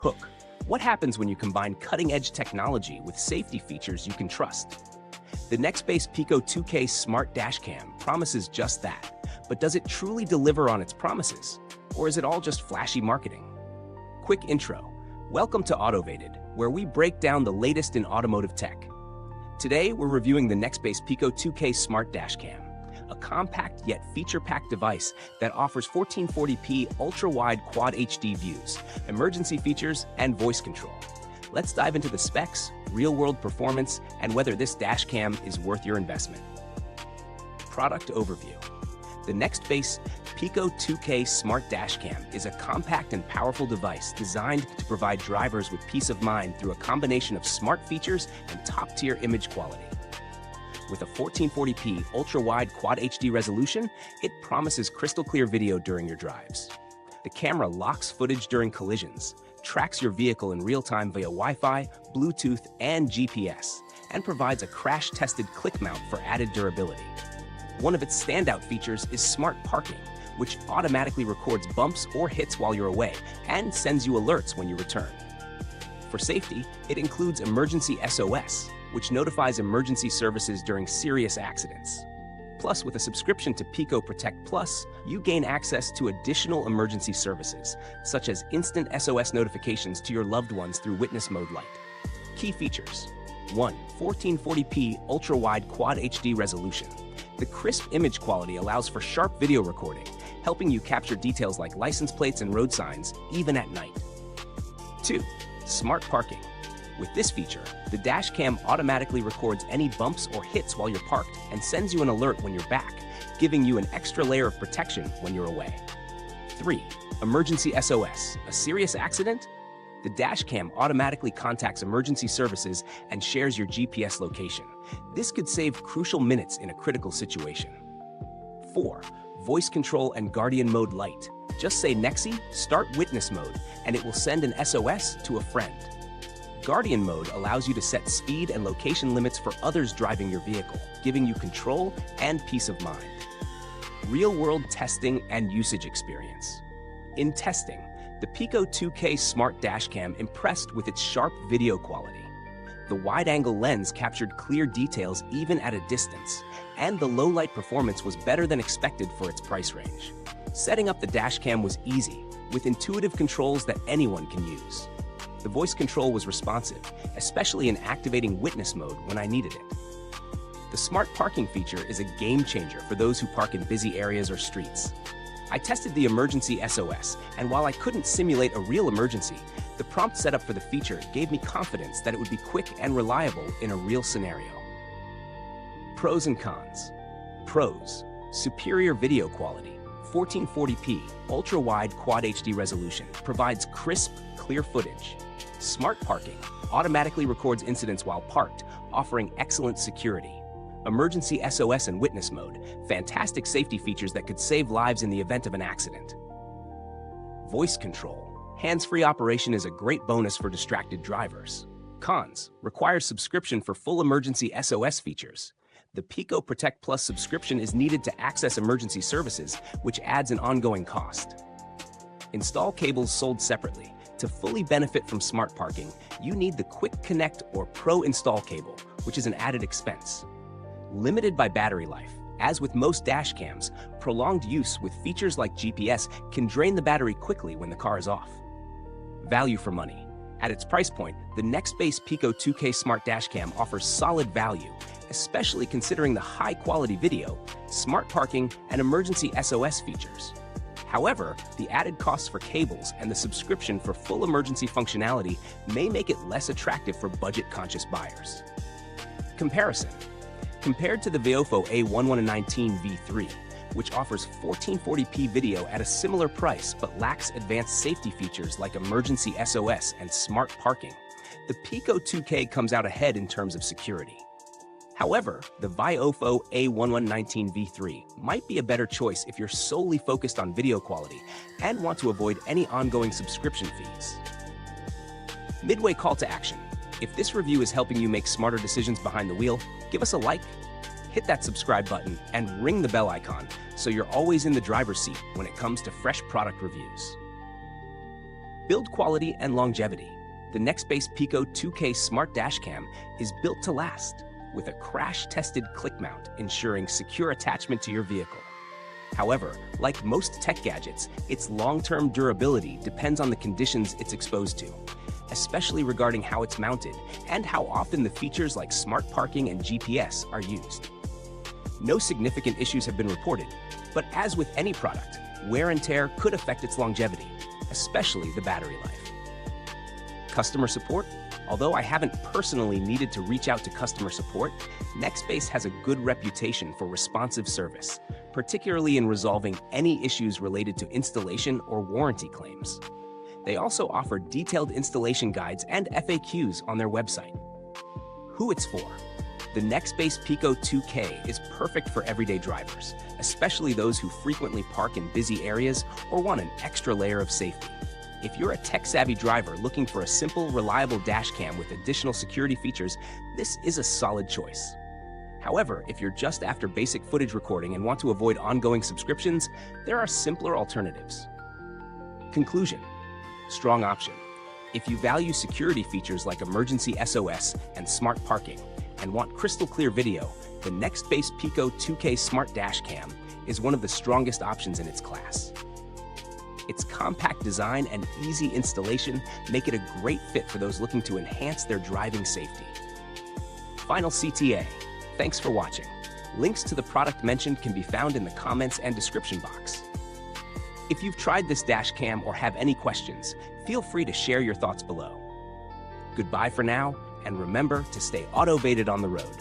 Hook. What happens when you combine cutting-edge technology with safety features you can trust? The Nextbase Piqo 2K Smart Dashcam promises just that, but does it truly deliver on its promises? Or is it all just flashy marketing? Quick intro. Welcome to Autovated, where we break down the latest in automotive tech. Today, we're reviewing the Nextbase Piqo 2K Smart Dashcam, a compact yet feature-packed device that offers 1440p ultra-wide quad HD views, emergency features, and voice control. Let's dive into the specs, real-world performance, and whether this dashcam is worth your investment. Product overview. The Nextbase Piqo 2K Smart Dashcam is a compact and powerful device designed to provide drivers with peace of mind through a combination of smart features and top-tier image quality. With a 1440p ultra-wide quad HD resolution, it promises crystal-clear video during your drives. The camera locks footage during collisions, tracks your vehicle in real time via Wi-Fi, Bluetooth, and GPS, and provides a crash-tested click mount for added durability. One of its standout features is smart parking, which automatically records bumps or hits while you're away and sends you alerts when you return. For safety, it includes emergency SOS, which notifies emergency services during serious accidents. Plus, with a subscription to Piqo Protect Plus, you gain access to additional emergency services, such as instant SOS notifications to your loved ones through Witness Mode Lite. Key features. 1. 1440p ultra-wide quad HD resolution. The crisp image quality allows for sharp video recording, helping you capture details like license plates and road signs, even at night. 2. Smart parking. With this feature, the dashcam automatically records any bumps or hits while you're parked and sends you an alert when you're back, giving you an extra layer of protection when you're away. 3. Emergency SOS. A serious accident? The dashcam automatically contacts emergency services and shares your GPS location. This could save crucial minutes in a critical situation. 4. Voice control and Guardian Mode Lite. Just say Nexi, start witness mode, and it will send an SOS to a friend. Guardian Mode allows you to set speed and location limits for others driving your vehicle, giving you control and peace of mind. Real-world testing and usage experience. In testing, the Piqo 2K Smart Dashcam impressed with its sharp video quality. The wide-angle lens captured clear details even at a distance, and the low-light performance was better than expected for its price range. Setting up the dashcam was easy, with intuitive controls that anyone can use. The voice control was responsive, especially in activating witness mode when I needed it. The smart parking feature is a game changer for those who park in busy areas or streets. I tested the emergency SOS, and while I couldn't simulate a real emergency, the prompt setup for the feature gave me confidence that it would be quick and reliable in a real scenario. Pros and cons. Pros: superior video quality. 1440p ultra-wide quad HD resolution provides crisp, clear footage. Smart parking automatically records incidents while parked, offering excellent security. Emergency SOS and witness mode, fantastic safety features that could save lives in the event of an accident. Voice control. Hands-free operation is a great bonus for distracted drivers. Cons: requires subscription for full emergency SOS features. The Piqo Protect Plus subscription is needed to access emergency services, which adds an ongoing cost. Install cables sold separately. To fully benefit from smart parking, you need the Quick Connect or Pro install cable, which is an added expense. Limited by battery life. As with most dashcams, prolonged use with features like GPS can drain the battery quickly when the car is off. Value for money. At its price point, the Nextbase Piqo 2K Smart Dashcam offers solid value, especially considering the high-quality video, smart parking, and emergency SOS features. However, the added costs for cables and the subscription for full emergency functionality may make it less attractive for budget-conscious buyers. Comparison. Compared to the Viofo A1119 V3, which offers 1440p video at a similar price but lacks advanced safety features like emergency SOS and smart parking, the Piqo 2K comes out ahead in terms of security. However, the Viofo A1119 V3 might be a better choice if you're solely focused on video quality and want to avoid any ongoing subscription fees. Midway call to action. If this review is helping you make smarter decisions behind the wheel, give us a like, hit that subscribe button, and ring the bell icon so you're always in the driver's seat when it comes to fresh product reviews. Build quality and longevity. The Nextbase Piqo 2K Smart Dashcam is built to last, with a crash-tested click mount ensuring secure attachment to your vehicle. However, like most tech gadgets, its long-term durability depends on the conditions it's exposed to, especially regarding how it's mounted and how often the features like smart parking and GPS are used. No significant issues have been reported, but as with any product, wear and tear could affect its longevity, especially the battery life. Customer support? Although I haven't personally needed to reach out to customer support, Nextbase has a good reputation for responsive service, particularly in resolving any issues related to installation or warranty claims. They also offer detailed installation guides and FAQs on their website. Who it's for? The Nextbase Piqo 2K is perfect for everyday drivers, especially those who frequently park in busy areas or want an extra layer of safety. If you're a tech-savvy driver looking for a simple, reliable dashcam with additional security features, this is a solid choice. However, if you're just after basic footage recording and want to avoid ongoing subscriptions, there are simpler alternatives. Conclusion: strong option. If you value security features like emergency SOS and smart parking and want crystal clear video, the Nextbase Piqo 2K Smart Dashcam is one of the strongest options in its class. Its compact design and easy installation make it a great fit for those looking to enhance their driving safety. Final CTA. Thanks for watching. Links to the product mentioned can be found in the comments and description box. If you've tried this dashcam or have any questions, feel free to share your thoughts below. Goodbye for now, and remember to stay autovated on the road.